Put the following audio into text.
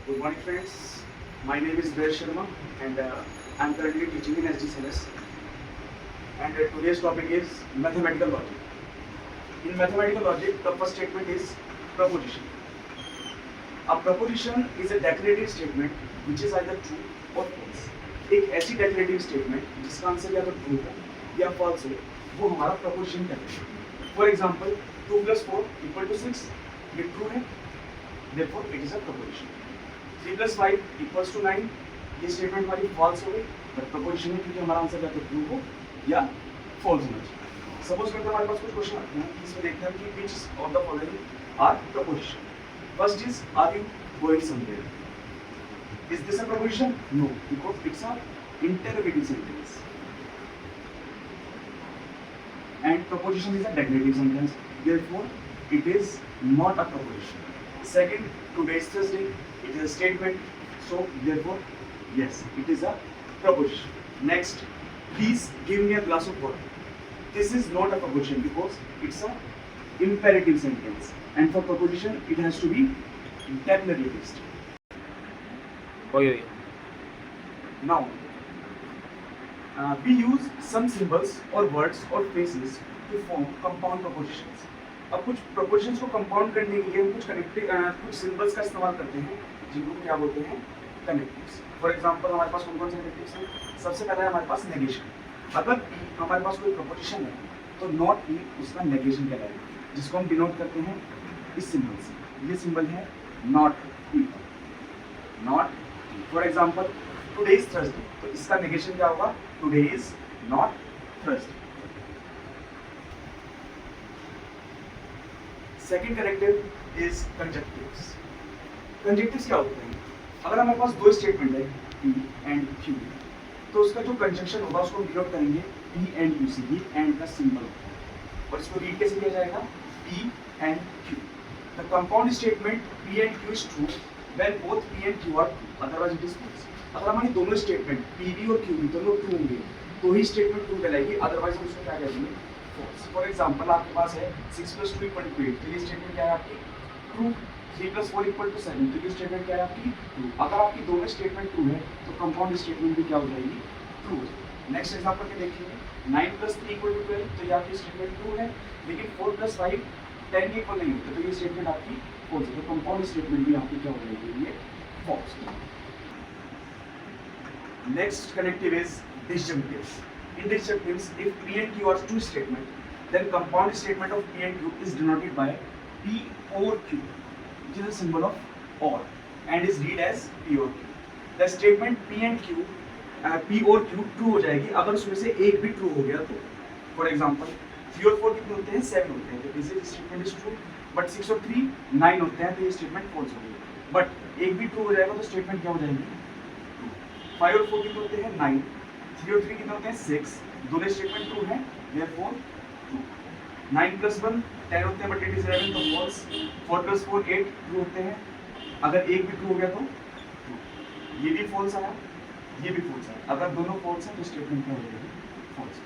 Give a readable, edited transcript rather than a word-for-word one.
Good morning, friends. My name is Bear Sharma, and I'm currently teaching in SGCNS. And today's topic is mathematical logic. In mathematical logic, the first statement is proposition. A proposition is a declarative statement which is either true or false. एक ऐसी declarative statement जिसका answer या तो true हो या false हो, वो हमारा proposition कहते हैं. For example, 2 plus 4 equal to 6. ये true है, therefore it is a proposition. 3 plus 5 equals to 9. ये स्टेटमेंट हमारी फॉल्स हो गई, बट प्रोपोजिशन है क्योंकि हमारा आंसर या तो ट्रू हो या फॉल्स होना चाहिए. सपोज करते हैं हमारे पास कुछ क्वेश्चन आते हैं, इसमें देखते हैं कि which of the following are proposition. First is are you going somewhere. Is this a proposition? No, because it's a interrogative sentence and proposition is a declarative sentence, therefore it is not a proposition. Second, today is Thursday, it is a statement, so therefore yes, it is a proposition. Next, please give me a glass of water. This is not a proposition because it's a imperative sentence, and for proposition it has to be declarative. Now we use some symbols or words or phrases to form compound propositions. अब कुछ propositions को compound करने के लिए हम कुछ symbols का इस्तेमाल करते हैं जिनको क्या बोलते हैं connectives. For example, हमारे पास कौन कौन से connectives हैं? सबसे पहला है हमारे पास negation. अगर हमारे पास कोई proposition है तो not भी उसका negation कहलाएगा, जिसको हम denote करते हैं इस symbol से. ये symbol है not equal. Not. For example, today is Thursday. तो इसका negation क्या होगा? Today is not Thursday. Second connective is conjunctives. Conjunctives क्या होते हैं? अगर हमारे पास दो स्टेटमेंट है P and Q, तो उसका जो कंजंक्शन होगा उसको हम डिनोट करेंगे P and Q से. ही एंड का सिंबल और इसको रीड कैसे किया जाएगा? P and Q. The compound statement P and Q is true when both P and Q are true, otherwise it is false. अगर हमारी दोनों स्टेटमेंट पी बी और क्यू बी दोनों ट्रू होंगे तो ही स्टेटमेंट ट्रू कहलाएगी, अदरवाइज हम उसको क्या कहेंगे? फॉल्स. फॉर एग्जांपल, आपके पास है 6 + 2 = 8, तो ये स्टेटमेंट क्या है आपकी? ट्रू. 3 + 4 = 7, तो ये स्टेटमेंट क्या है आपकी? ट्रू. अगर आपकी दोनों स्टेटमेंट ट्रू है तो कंपाउंड स्टेटमेंट भी क्या हो जाएगी? ट्रू. नेक्स्ट एग्जांपल के देखिए, 9 + 3 = 12, तो ये आपकी स्टेटमेंट ट्रू है, लेकिन 4 + 5 10 के इक्वल नहीं होते, तो ये स्टेटमेंट आपकी फॉल्स है. तो कंपाउंड स्टेटमेंट भी आपकी क्या हो जाएगी? ये false. Next connective is disjunctives. In disjunctives, if P and Q are two statements, then compound statement of P and Q is denoted by P or Q, which is a symbol of or, and is read as P or Q. The statement P and Q, P or Q true हो जाएगी अगर उसमें से एक भी true हो गया तो. For example, 3 और 4 कितने होते हैं? 7 होते हैं, तो this statement is true. But 6 और 3 9 होते हैं, तो ये statement false हो गई. But एक भी true हो जाएगा तो statement क्या हो जाएगी? 5 और 4 कितने होते हैं? 9. 3 और 3 कितने होते हैं? 6. दोनों स्टेटमेंट ट्रू हैं, therefore ट्रू. 9 + 1 10 होते हैं, बट इट इज 11, तो फॉल्स. 4 + 4 8 ट्रू होते हैं, अगर एक भी ट्रू हो गया तो ट्रू. ये भी फॉल्स आया, ये भी फॉल्स आया. अगर दोनों फॉल्स हैं तो स्टेटमेंट क्या हो जाएगी? फॉल्स.